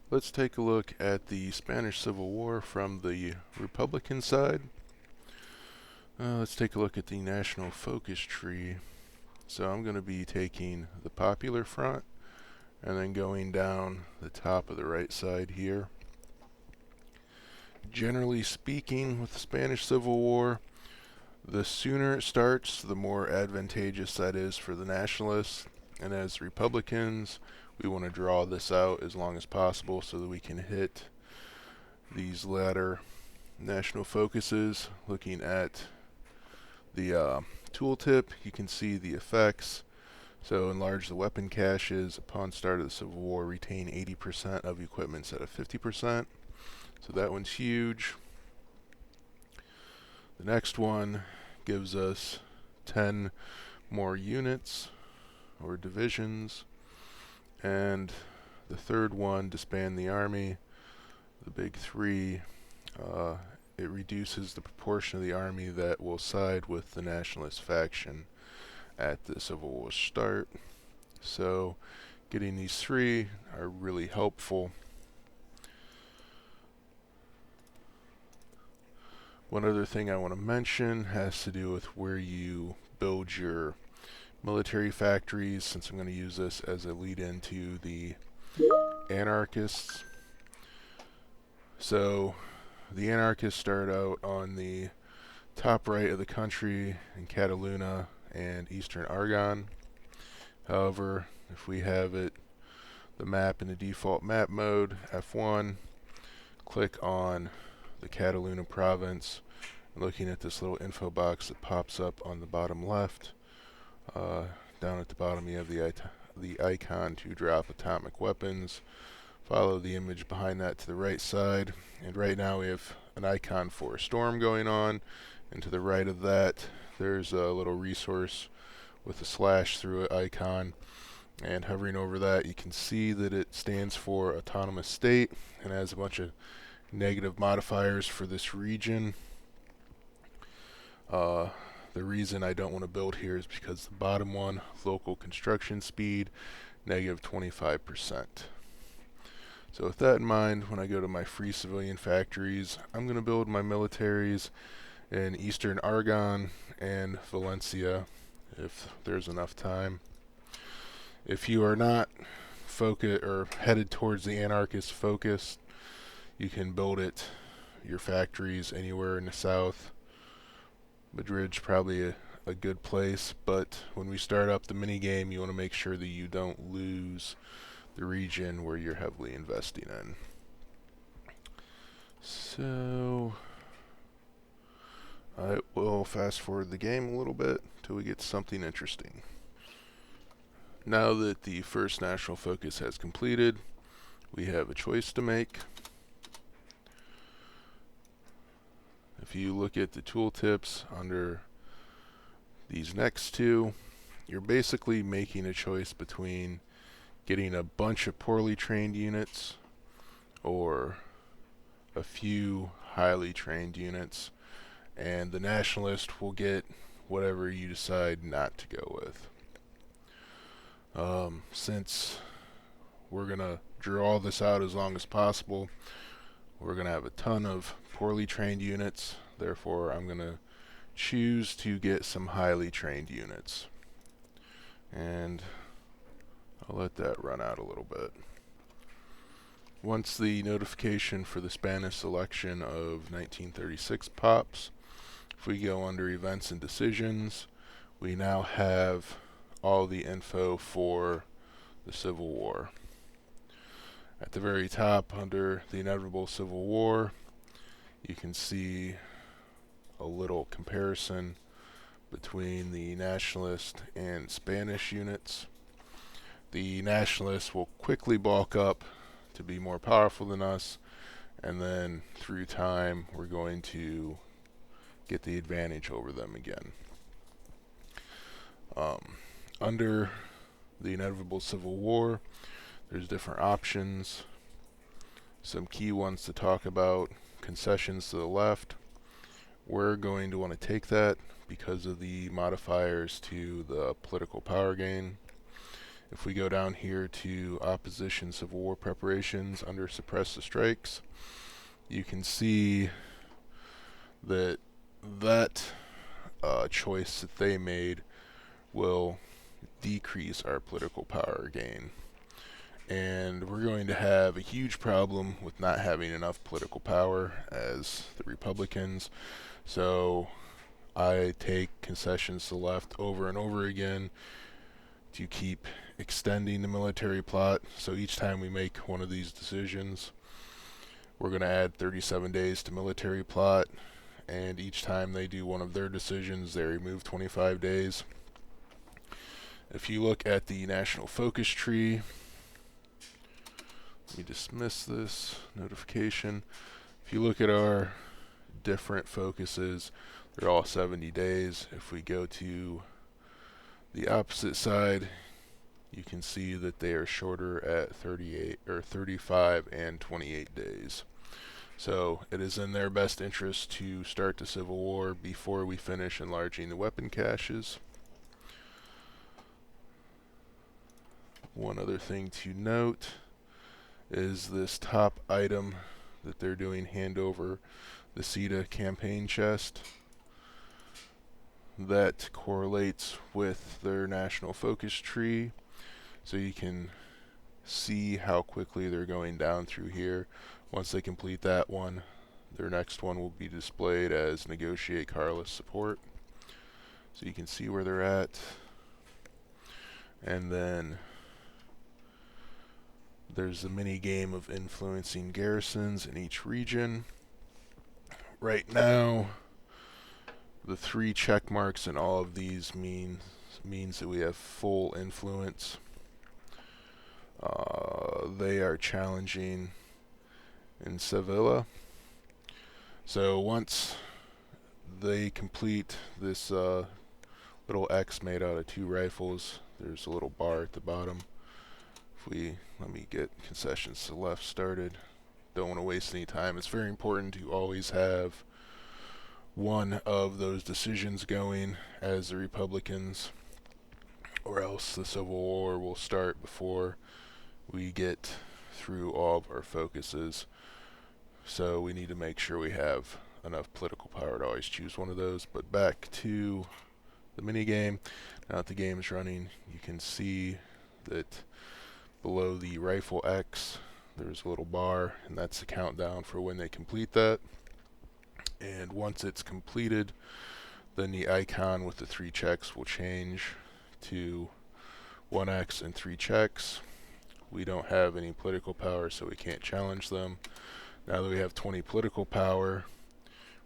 Let's take a look at the Spanish Civil War from the Republican side. Let's take a look at the national focus tree. So I'm going to be taking the popular front and then going down the top of the right side here. Generally speaking, with the Spanish Civil War, the sooner it starts, the more advantageous that is for the nationalists. And as Republicans, we want to draw this out as long as possible so that we can hit these latter national focuses. Looking at the tooltip, you can see the effects. So enlarge the weapon caches upon start of the Civil War, retain 80% of equipment instead of 50%. So that one's huge. The next one gives us 10 more units or divisions. And the third one, disband the army, the big three, it reduces the proportion of the army that will side with the nationalist faction at the Civil War start. So getting these three are really helpful. One other thing I want to mention has to do with where you build your military factories, since I'm going to use this as a lead into the Anarchists. So the Anarchists start out on the top right of the country in Cataluna and Eastern Aragon. However, if we have the map in the default map mode, F1, click on the Cataluna province, and looking at this little info box that pops up on the bottom left, down at the bottom you have the icon to drop atomic weapons. Follow the image behind that to the right side, and right now we have an icon for a storm going on, and to the right of that there's a little resource with a slash through it icon, and hovering over that you can see that it stands for autonomous state and has a bunch of negative modifiers for this region. The reason I don't want to build here is because the bottom one, local construction speed, negative 25%. So with that in mind, when I go to my free civilian factories, I'm going to build my militaries in Eastern Aragon and Valencia if there's enough time. If you are not focused or headed towards the anarchist focus, you can build your factories anywhere in the south. Madrid's probably a good place, but when we start up the mini game, you want to make sure that you don't lose the region where you're heavily investing in. So I will fast forward the game a little bit till we get to something interesting. Now that the first national focus has completed, we have a choice to make. If you look at the tooltips under these next two, you're basically making a choice between getting a bunch of poorly trained units or a few highly trained units, and the nationalist will get whatever you decide not to go with. Since we're going to draw this out as long as possible, we're going to have a ton of poorly trained units, therefore I'm going to choose to get some highly trained units. And I'll let that run out a little bit. Once the notification for the Spanish election of 1936 pops, if we go under events and decisions, we now have all the info for the Civil War. At the very top, under the inevitable Civil War, you can see a little comparison between the nationalist and Spanish units. The nationalists will quickly bulk up to be more powerful than us, and then through time we're going to get the advantage over them again. Under the inevitable Civil War, there's different options. Some key ones to talk about: concessions to the left. We're going to want to take that because of the modifiers to the political power gain. If we go down here to opposition civil war preparations under suppress the strikes, you can see that choice that they made will decrease our political power gain. And we're going to have a huge problem with not having enough political power as the Republicans. So I take concessions to the left over and over again to keep extending the military plot. So each time we make one of these decisions, we're going to add 37 days to military plot. And each time they do one of their decisions, they remove 25 days. If you look at the national focus tree, let me dismiss this notification. If you look at our different focuses, they're all 70 days. If we go to the opposite side, you can see that they are shorter at 38 or 35 and 28 days. So it is in their best interest to start the Civil War before we finish enlarging the weapon caches. One other thing to note is this top item that they're doing, hand over the CETA campaign chest. That correlates with their national focus tree, so you can see how quickly they're going down through here. Once they complete that one, their next one will be displayed as negotiate Carlist support, so you can see where they're at. And then there's a mini game of influencing garrisons in each region. Right now, the 3 check marks in all of these means that we have full influence. They are challenging in Sevilla. So once they complete this little X made out of 2 rifles, there's a little bar at the bottom. Let me get concessions to the left started. Don't want to waste any time. It's very important to always have one of those decisions going as the Republicans, or else the Civil War will start before we get through all of our focuses. So we need to make sure we have enough political power to always choose one of those. But back to the mini game. Now that the game is running, you can see that below the rifle X there's a little bar, and that's the countdown for when they complete that. And once it's completed, then the icon with the 3 checks will change to 1X and 3 checks. We don't have any political power, so we can't challenge them. Now that we have 20 political power,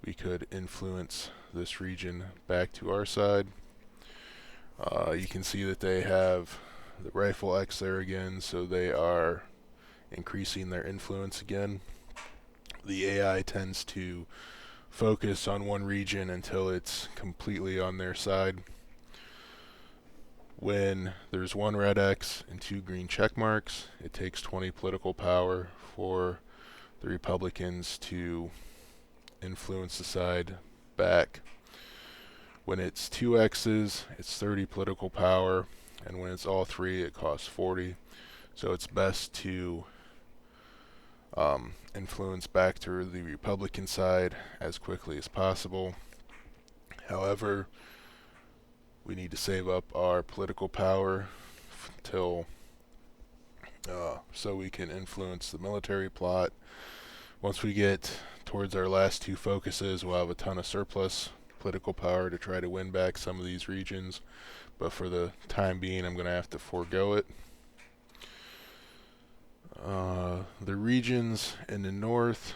we could influence this region back to our side. You can see that they have the rifle X there again, so they are increasing their influence again. The AI tends to focus on one region until it's completely on their side. When there's 1 red X and 2 green check marks, it takes 20 political power for the Republicans to influence the side back. When it's 2 X's, it's 30 political power, and when it's all 3, it costs 40. So it's best to influence back to the Republican side as quickly as possible. However, we need to save up our political power till so we can influence the military plot. Once we get towards our last 2 focuses, we'll have a ton of surplus political power to try to win back some of these regions, but for the time being I'm going to have to forego it. The regions in the north,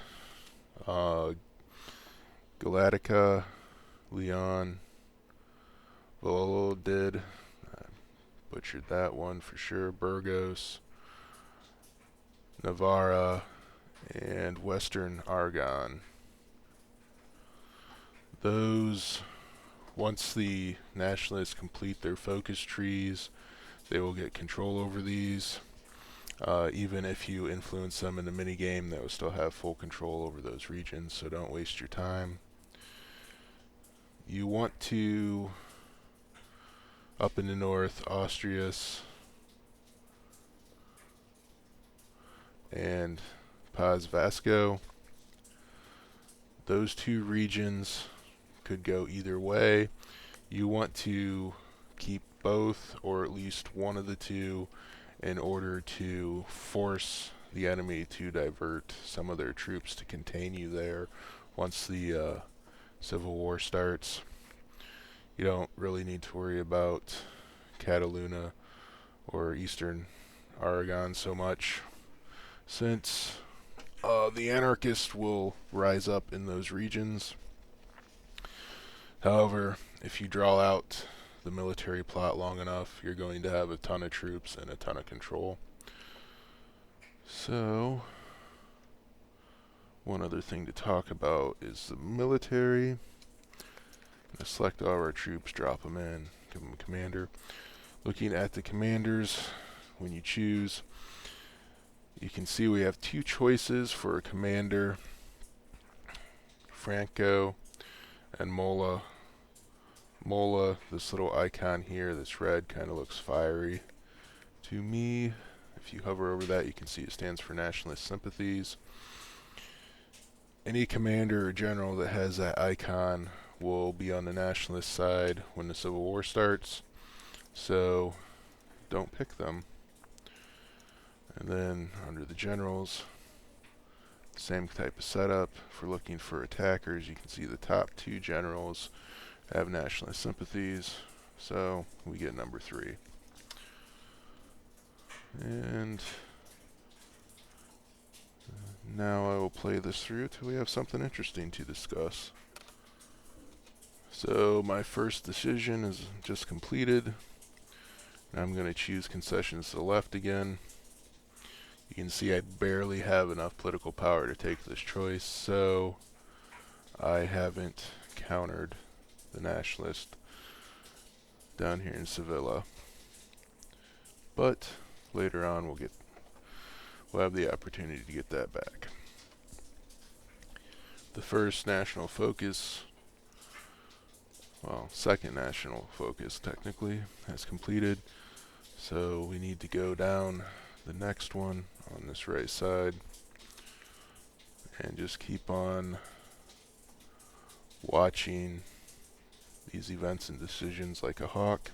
Galatica, Leon, Valladolid, butchered that one for sure, Burgos, Navarra, and Western Aragon. Those, once the nationalists complete their focus trees, they will get control over these. Even if you influence them in the minigame, they will still have full control over those regions, so don't waste your time. You want to, up in the north, Austrias, and Paz Vasco. Those two regions could go either way. You want to keep both, or at least one of the two, in order to force the enemy to divert some of their troops to contain you there once the Civil War starts. You don't really need to worry about Cataluna or Eastern Aragon so much, since the Anarchists will rise up in those regions. However, if you draw out the military plot long enough, you're going to have a ton of troops and a ton of control. So, one other thing to talk about is the military. I'm going to select all our troops, drop them in, give them a commander. Looking at the commanders, when you choose, you can see we have two choices for a commander: Franco and Mola. Mola, this little icon here, this red, kind of looks fiery to me. If you hover over that, you can see it stands for nationalist sympathies. Any commander or general that has that icon will be on the nationalist side when the Civil War starts, so don't pick them. And then under the generals, same type of setup. If we're looking for attackers, you can see the top two generals have nationalist sympathies, so we get number 3. And now I will play this through till we have something interesting to discuss. So my first decision is just completed. I'm going to choose concessions to the left again. You can see I barely have enough political power to take this choice, so I haven't countered the nationalist down here in Sevilla. But later on we'll have the opportunity to get that back. The first national focus, well, second national focus technically, has completed. So we need to go down the next one on this right side and just keep on watching these events and decisions like a hawk.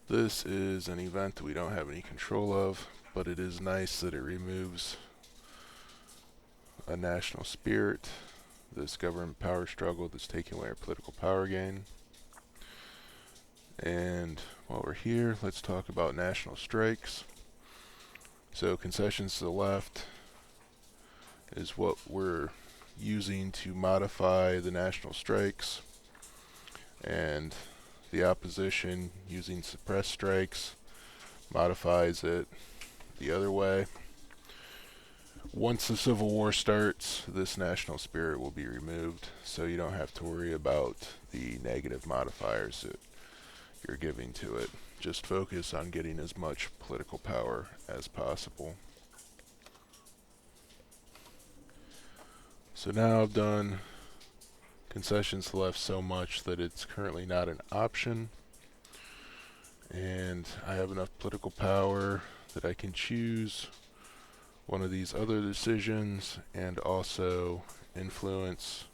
This is an event that we don't have any control of, but it is nice that it removes a national spirit, this government power struggle that's taking away our political power gain. And while we're here, let's talk about national strikes. So concessions to the left is what we're using to modify the national strikes, and the opposition using suppressed strikes modifies it the other way. Once the Civil War starts, this national spirit will be removed, so you don't have to worry about the negative modifiers that you're giving to it. Just focus on getting as much political power as possible. So now I've done concessions to the left so much that it's currently not an option, and I have enough political power that I can choose one of these other decisions and also influence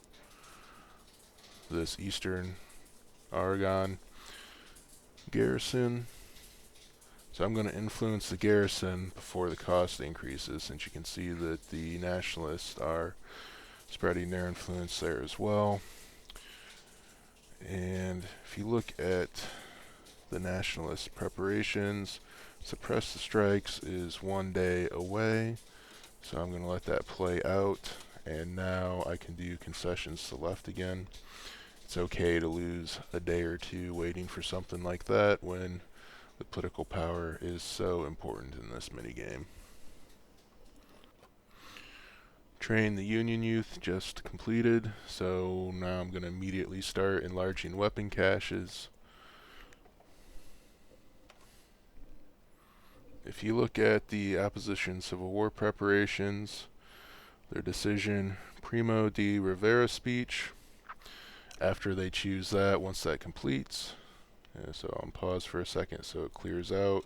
this Eastern Aragon garrison. So I'm going to influence the garrison before the cost increases, since you can see that the nationalists are spreading their influence there as well. And if you look at the nationalist preparations, suppress the strikes is 1 day away, so I'm going to let that play out, and now I can do concessions to the left again. It's okay to lose a day or two waiting for something like that when the political power is so important in this minigame. Train the Union Youth just completed, so now I'm going to immediately start enlarging weapon caches. If you look at the opposition Civil War preparations, their decision Primo de Rivera speech, after they choose that, once that completes, so I'll pause for a second so it clears out.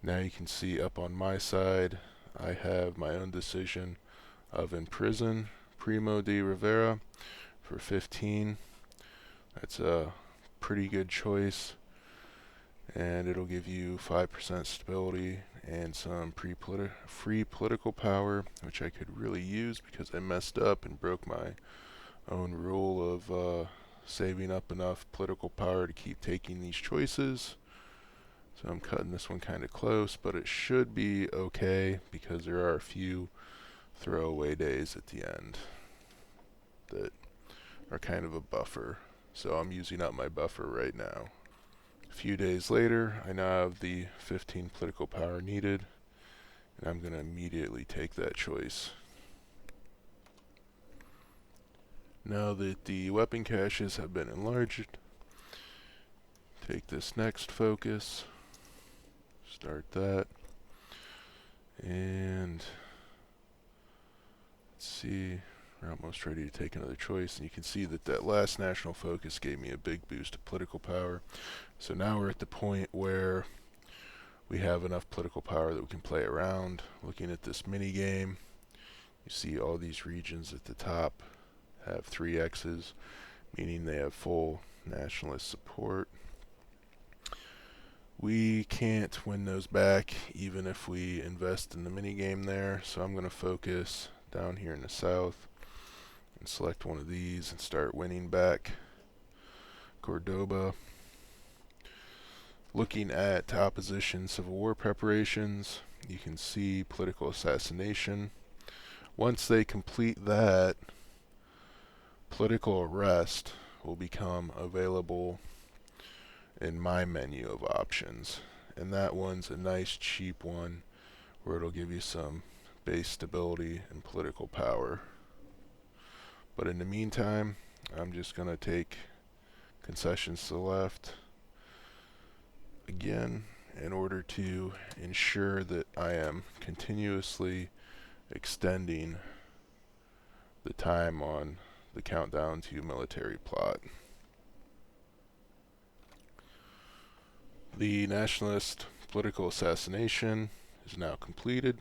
Now you can see up on my side, I have my own decision of imprison Primo de Rivera for 15. That's a pretty good choice, and it'll give you 5% stability and some free political power, which I could really use because I messed up and broke my own rule of saving up enough political power to keep taking these choices. So I'm cutting this one kind of close, but it should be okay because there are a few throwaway days at the end that are kind of a buffer. So I'm using up my buffer right now. A few days later, I now have the 15 political power needed, and I'm going to immediately take that choice. Now that the weapon caches have been enlarged, take this next focus, start that, and let's see, we're almost ready to take another choice, and you can see that that last national focus gave me a big boost of political power. So now we're at the point where we have enough political power that we can play around. Looking at this mini game, you see all these regions at the top have 3 X's, meaning they have full nationalist support. We can't win those back even if we invest in the mini game there, so I'm going to focus down here in the south and select one of these and start winning back Cordoba. Looking at opposition Civil War preparations, you can see political assassination. Once they complete that, political arrest will become available in my menu of options, and that one's a nice cheap one where it'll give you some base stability and political power. But in the meantime, I'm just going to take concessions to the left again in order to ensure that I am continuously extending the time on the countdown to military plot. The nationalist political assassination is now completed,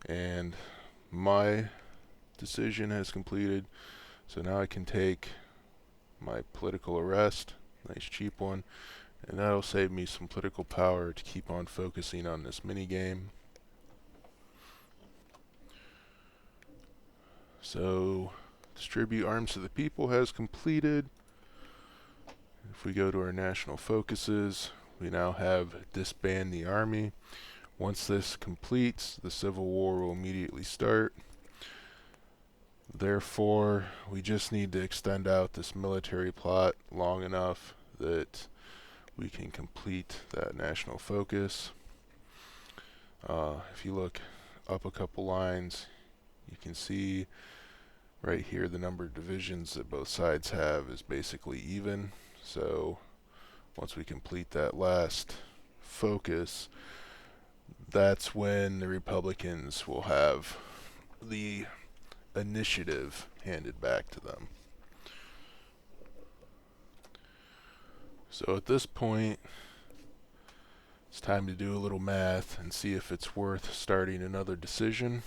and my decision has completed, so now I can take my political arrest, nice cheap one, and that'll save me some political power to keep on focusing on this mini game. So distribute arms to the people has completed. If we go to our national focuses, we now have disband the army. Once this completes, the Civil War will immediately start. Therefore, we just need to extend out this military plot long enough that we can complete that national focus. If you look up a couple lines, you can see right here the number of divisions that both sides have is basically even. So once we complete that last focus, that's when the Republicans will have the initiative handed back to them. So at this point, it's time to do a little math and see if it's worth starting another decision.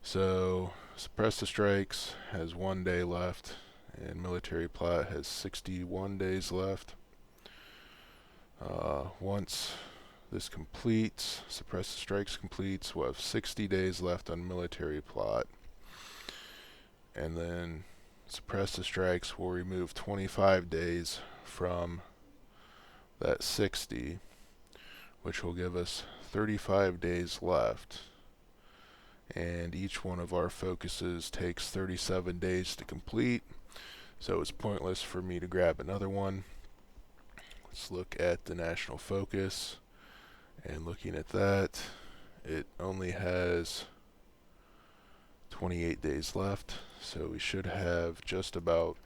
So suppress the strikes has 1 day left, and military plot has 61 days left. Once this completes, suppress the strikes completes, we'll have 60 days left on military plot, and then suppress the strikes will remove 25 days from that 60, which will give us 35 days left, and each one of our focuses takes 37 days to complete, so it's pointless for me to grab another one. Let's look at the national focus, and looking at that, it only has 28 days left, so we should have just about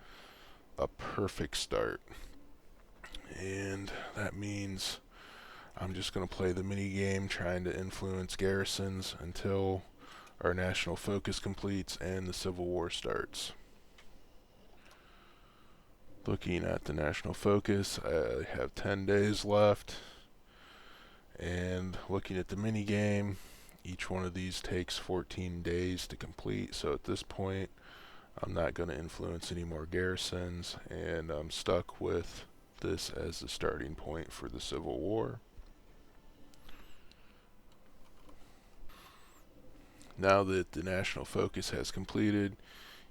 a perfect start. And that means I'm just going to play the mini game trying to influence garrisons until our national focus completes and the Civil War starts. Looking at the national focus, I have 10 days left, And looking at the mini game, each one of these takes 14 days to complete. So at this point, I'm not going to influence any more garrisons, and I'm stuck with this as the starting point for the Civil War. Now that the national focus has completed,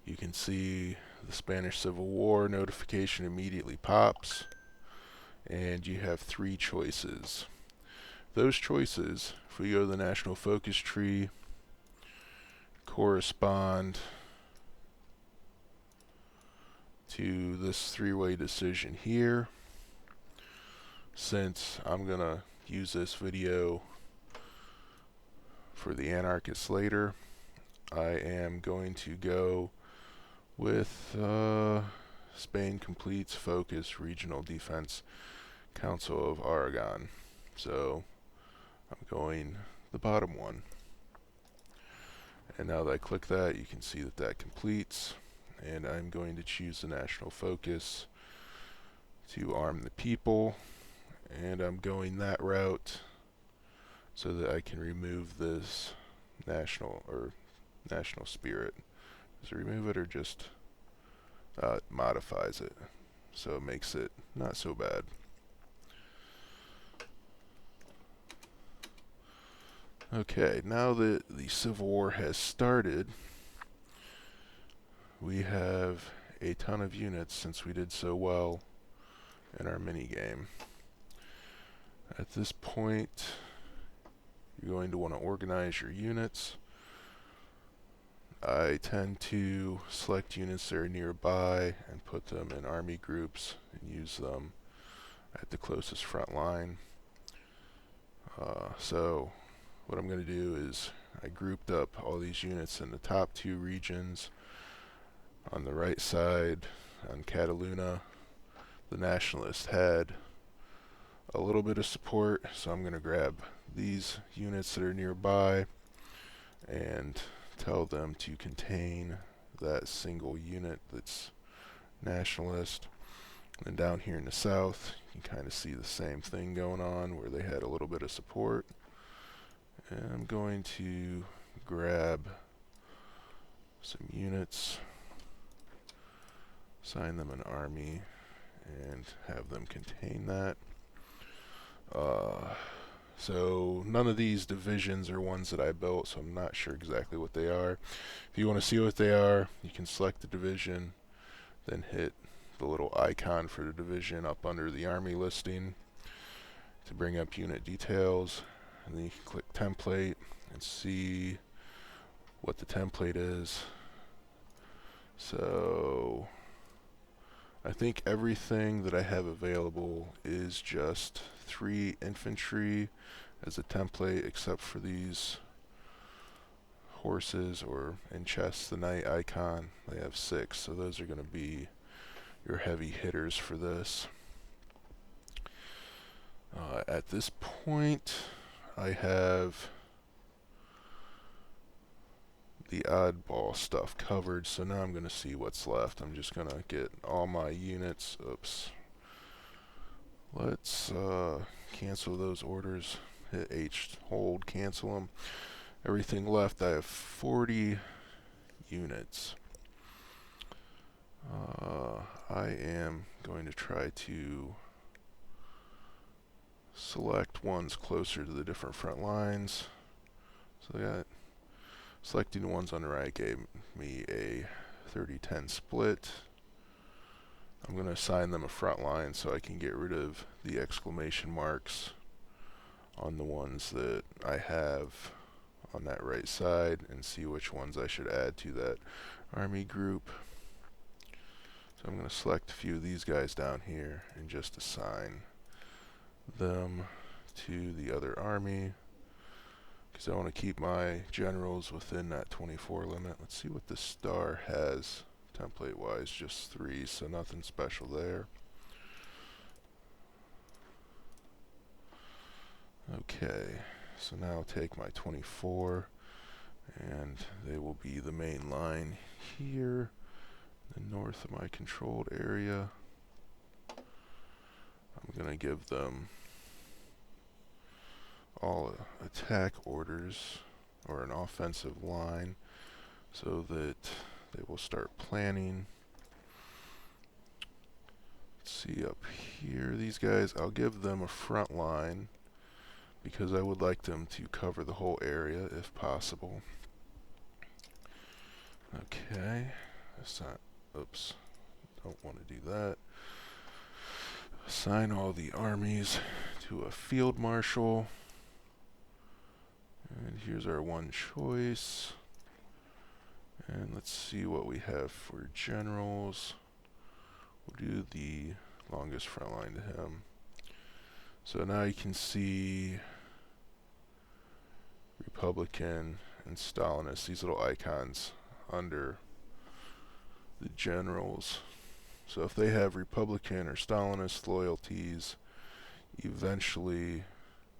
you can see the Spanish Civil War notification immediately pops, and you have 3 choices. Those choices, if we go to the national focus tree, correspond to this 3-way decision here. Since I'm going to use this video for the Anarchists later, I am going to go with Spain completes focus regional defense Council of Aragon. So I'm going the bottom one. And now that I click that, you can see that that completes. And I'm going to choose the national focus to arm the people. And I'm going that route so that I can remove this national spirit. Does it remove it or just modifies it? So it makes it not so bad. Okay, now that the Civil War has started, we have a ton of units since we did so well in our mini game. At this point, you're going to want to organize your units. I tend to select units that are nearby and put them in army groups and use them at the closest front line. So what I'm going to do is I grouped up all these units in the top 2 regions. On the right side, on Cataluna, the Nationalists had a little bit of support, so I'm going to grab these units that are nearby and tell them to contain that single unit that's Nationalist. And down here in the south, you can kind of see the same thing going on where they had a little bit of support. And I'm going to grab some units, assign them an army, and have them contain that. So none of these divisions are ones that I built, so I'm not sure exactly what they are. If you want to see what they are, you can select the division, then hit the little icon for the division up under the army listing to bring up unit details, and then you can click template and see what the template is. So I think everything that I have available is just 3 infantry as a template, except for these horses, or in chess, the knight icon. They have 6, so those are going to be your heavy hitters for this. At this point, I have the oddball stuff covered, so now I'm going to see what's left. I'm just going to get all my units. Oops. Let's cancel those orders. Hit H, hold, cancel them. Everything left, I have 40 units. I am going to try to select ones closer to the different front lines. So I got selecting the ones on the right gave me a 30-10 split. I'm going to assign them a front line so I can get rid of the exclamation marks on the ones that I have on that right side and see which ones I should add to that army group. So I'm going to select a few of these guys down here and just assign them to the other army, because I want to keep my generals within that 24 limit. Let's see what the star has template wise, just 3, so nothing special there. Okay, so now I'll take my 24 and they will be the main line here, the north of my controlled area. I'm going to give them all attack orders or an offensive line so that they will start planning. Let's see up here, these guys, I'll give them a front line because I would like them to cover the whole area if possible. Okay, oops, don't want to do that. Assign all the armies to a field marshal. And here's our one choice. And let's see what we have for generals. We'll do the longest front line to him. So now you can see Republican and Stalinist, these little icons under the generals. So if they have Republican or Stalinist loyalties, eventually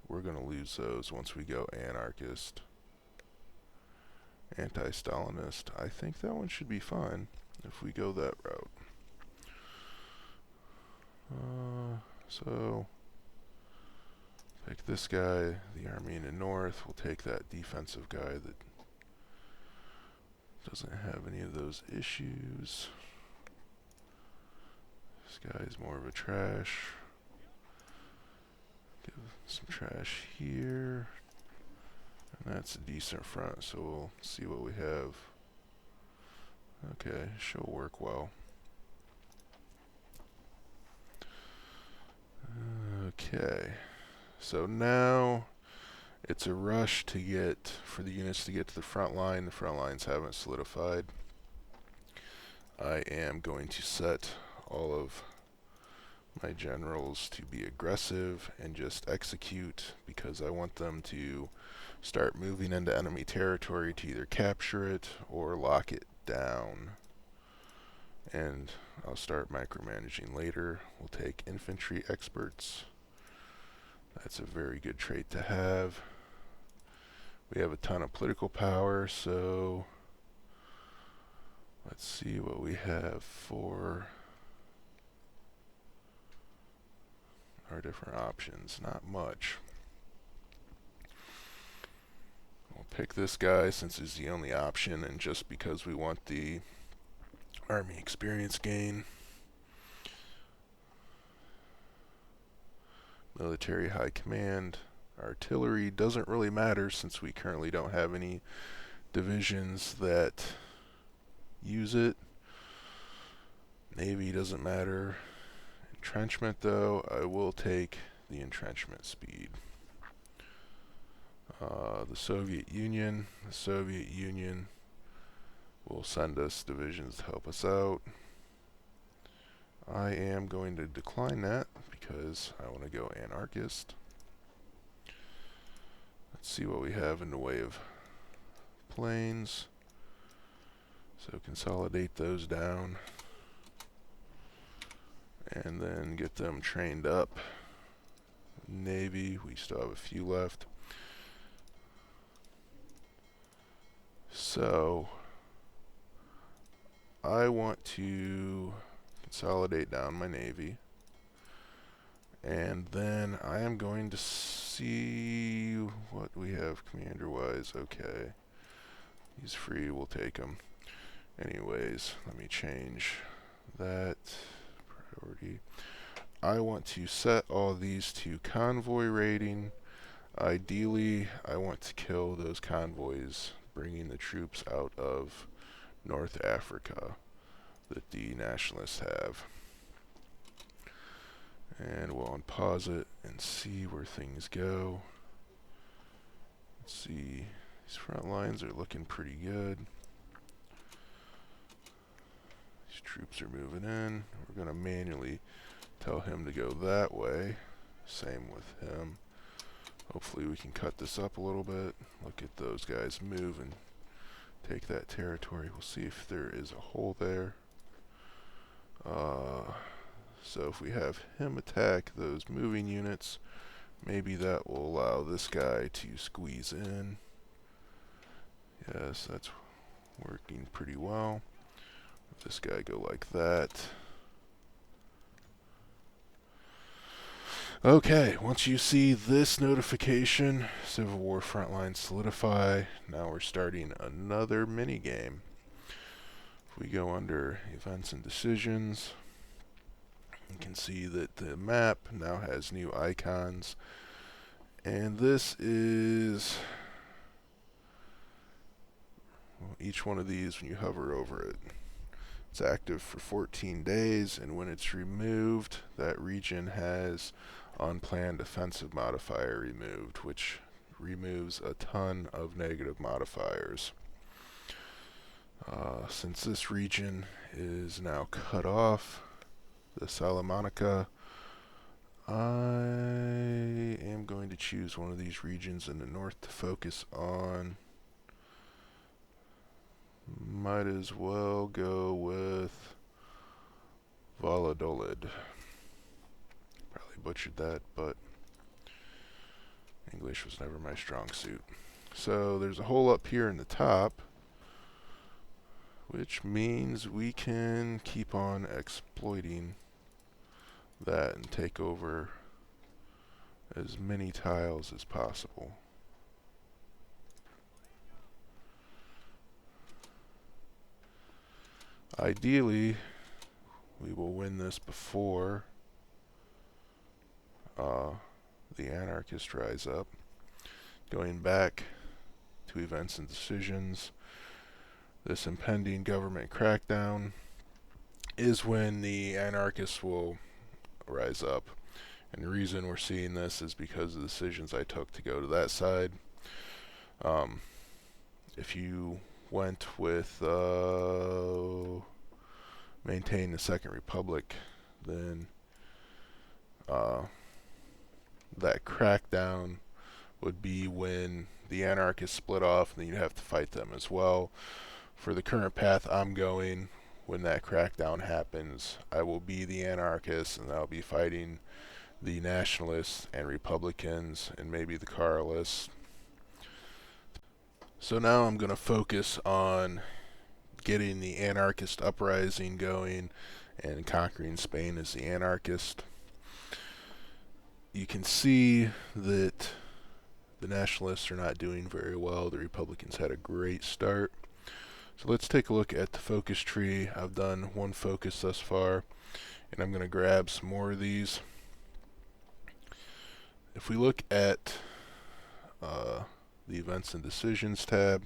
we're going to lose those once we go Anarchist. Anti-Stalinist, I think that one should be fine if we go that route. So take this guy, the army in the north. We'll take that defensive guy that doesn't have any of those issues. This guy is more of a trash. Give some trash here. And that's a decent front, so we'll see what we have. Okay, she'll work well. Okay, so now it's a rush to get, for the units to get to the front line. The front lines haven't solidified. I am going to set all of my generals to be aggressive and just execute because I want them to start moving into enemy territory to either capture it or lock it down. And I'll start micromanaging later. We'll take infantry experts. That's a very good trait to have. We have a ton of political power, so let's see what we have for our different options. Not much. We'll pick this guy since he's the only option and just because we want the army experience gain. Military high command. Artillery doesn't really matter since we currently don't have any divisions that use it. Navy doesn't matter. Entrenchment though, I will take the entrenchment speed. The Soviet Union will send us divisions to help us out. I am going to decline that because I want to go Anarchist. Let's see what we have in the way of planes. So consolidate those down and then get them trained up. Navy, we still have a few left. So I want to consolidate down my Navy. And then I am going to see what we have commander-wise. Okay. He's free, we'll take him. Anyways, let me change that priority. I want to set all these to convoy rating. Ideally, I want to kill those convoys bringing the troops out of North Africa that the nationalists have. And we'll unpause it and see where things go. Let's see, these front lines are looking pretty good. These troops are moving in. We're going to manually tell him to go that way. Same with him. Hopefully we can cut this up a little bit. Look at those guys move and take that territory. We'll see if there is a hole there. So if we have him attack those moving units, maybe that will allow this guy to squeeze in. Yes, that's working pretty well. Let this guy go like that. Okay, once you see this notification, Civil War frontline solidify, now we're starting another mini game. If we go under events and decisions, you can see that the map now has new icons, and this is, well, each one of these when you hover over it. It's active for 14 days, and when it's removed, that region has unplanned offensive modifier removed, which removes a ton of negative modifiers. Since this region is now cut off, the Salamanca, I am going to choose one of these regions in the north to focus on. Might as well go with Valladolid. Probably butchered that, but English was never my strong suit. So there's a hole up here in the top, which means we can keep on exploiting that and take over as many tiles as possible. Ideally, we will win this before the Anarchists rise up. Going back to events and decisions, this impending government crackdown is when the Anarchists will rise up. And the reason we're seeing this is because of the decisions I took to go to that side. If you went with maintain the Second Republic, then that crackdown would be when the Anarchists split off, and then you'd have to fight them as well. For the current path I'm going, when that crackdown happens, I will be the Anarchists, and I'll be fighting the Nationalists and Republicans, and maybe the Carlists. So now I'm going to focus on getting the Anarchist uprising going and conquering Spain as the Anarchist. You can see that the Nationalists are not doing very well. The Republicans had a great start. So let's take a look at the focus tree. I've done one focus thus far, and I'm going to grab some more of these. If we look at the Events and Decisions tab,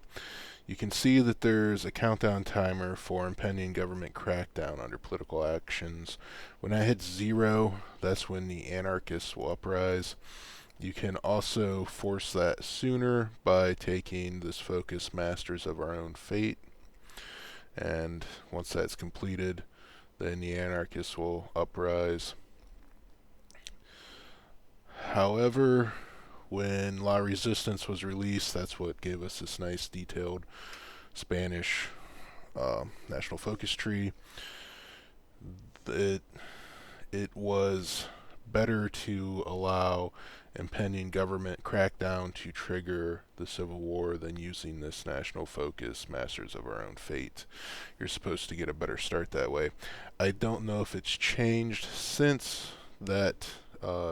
you can see that there's a countdown timer for impending government crackdown under political actions. When that hits 0, that's when the Anarchists will uprise. You can also force that sooner by taking this focus, Masters of Our Own Fate. And once that's completed, then the Anarchists will uprise. However, when La Resistance was released, that's what gave us this nice detailed Spanish national focus tree. It was better to allow impending government crackdown to trigger the Civil War than using this national focus, Masters of Our Own Fate. You're supposed to get a better start that way. I don't know if it's changed since that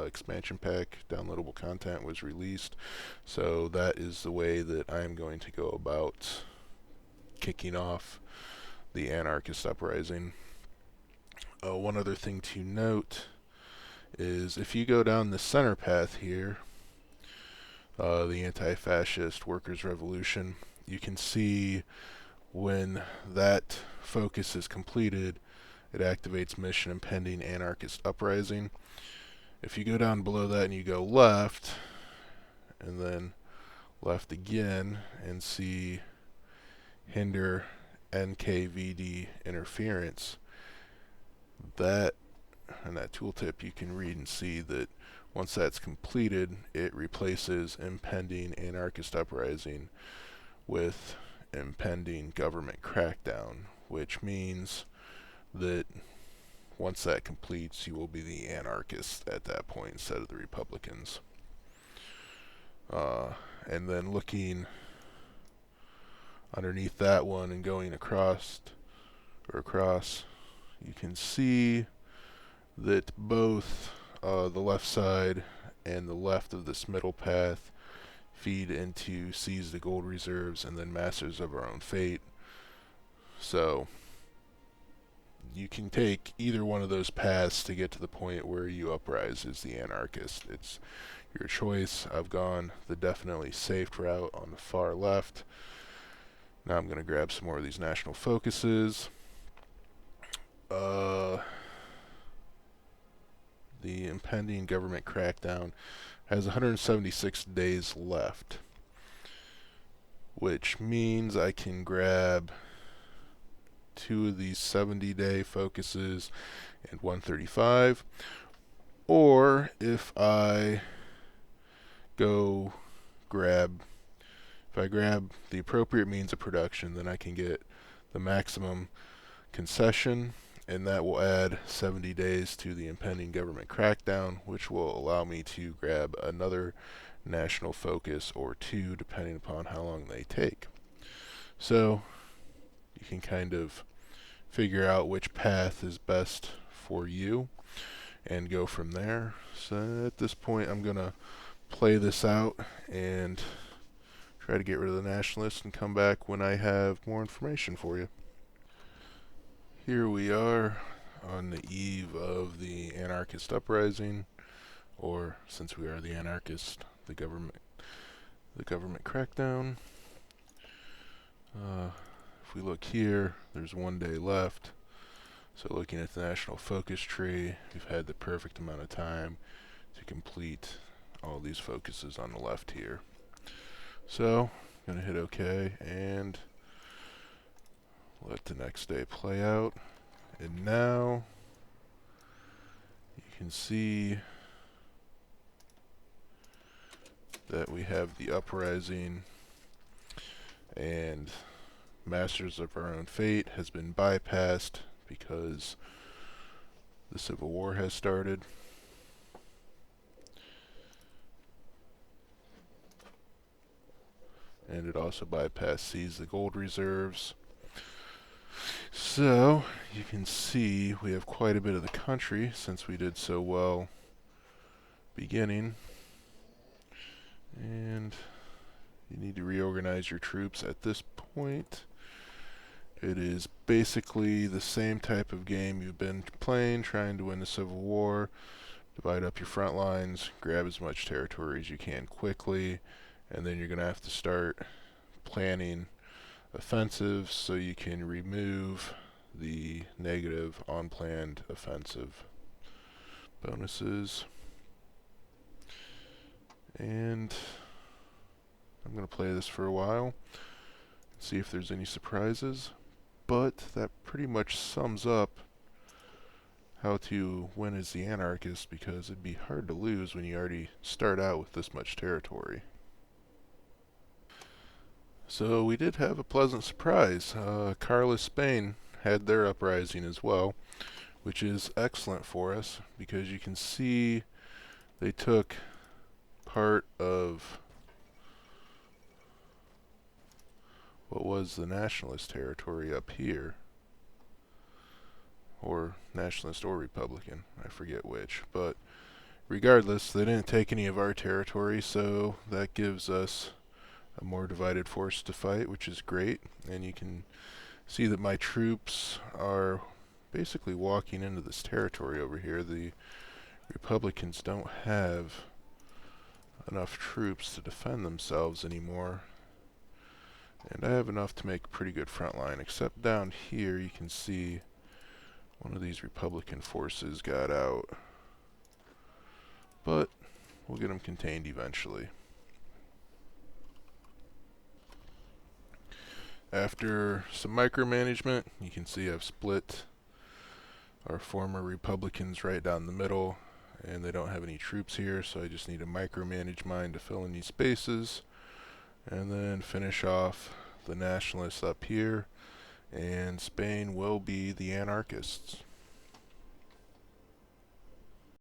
expansion pack downloadable content was released, so that is the way that I'm going to go about kicking off the Anarchist uprising. One other thing to note is if you go down the center path here, the anti-fascist workers' revolution, you can see when that focus is completed, it activates mission impending Anarchist uprising. If you go down below that and you go left, and then left again, and see hinder NKVD interference, that and that tooltip, you can read and see that once that's completed, it replaces impending Anarchist uprising with impending government crackdown, which means that once that completes, you will be the Anarchists at that point instead of the Republicans. And then looking underneath that one and going across, you can see that both the left side and the left of this middle path feed into Seize the Gold Reserves and then Masters of Our Own Fate. So you can take either one of those paths to get to the point where you uprise as the Anarchist. It's your choice. I've gone the definitely safe route on the far left. Now I'm going to grab some more of these national focuses. The impending government crackdown has 176 days left, which means I can grab 2 of these 70-day focuses and 135, or if I grab the appropriate means of production, then I can get the maximum concession, and that will add 70 days to the impending government crackdown, which will allow me to grab another national focus or 2 depending upon how long they take. So you can kind of figure out which path is best for you and go from there. So at this point I'm going to play this out and try to get rid of the nationalists and come back when I have more information for you. Here we are on the eve of the Anarchist uprising, or since we are the Anarchist, the government crackdown. If we look here, there's 1 day left. So looking at the national focus tree, we've had the perfect amount of time to complete all these focuses on the left here. So I'm going to hit OK and let the next day play out. And now you can see that we have the uprising, and Masters of Our Own Fate has been bypassed because the Civil War has started. And it also bypassed Seize the Gold Reserves. So you can see we have quite a bit of the country since we did so well beginning. And you need to reorganize your troops at this point. It is basically the same type of game you've been playing, trying to win the Civil War. Divide up your front lines, grab as much territory as you can quickly, and then you're going to have to start planning offensives so you can remove the negative unplanned offensive bonuses. And I'm going to play this for a while, see if there's any surprises, but that pretty much sums up how to win as the Anarchist, because it'd be hard to lose when you already start out with this much territory. So we did have a pleasant surprise. Carlist Spain had their uprising as well, which is excellent for us because you can see they took part of what was the nationalist territory up here, or nationalist or Republican, I forget which, but regardless, they didn't take any of our territory, so that gives us a more divided force to fight, which is great. And you can see that my troops are basically walking into this territory over here. The Republicans don't have enough troops to defend themselves anymore, and I have enough to make a pretty good front line, except down here you can see one of these Republican forces got out, but we'll get them contained eventually. After some micromanagement, you can see I've split our former Republicans right down the middle, and they don't have any troops here, so I just need to micromanage mine to fill in these spaces, and then finish off the nationalists up here, and Spain will be the Anarchists.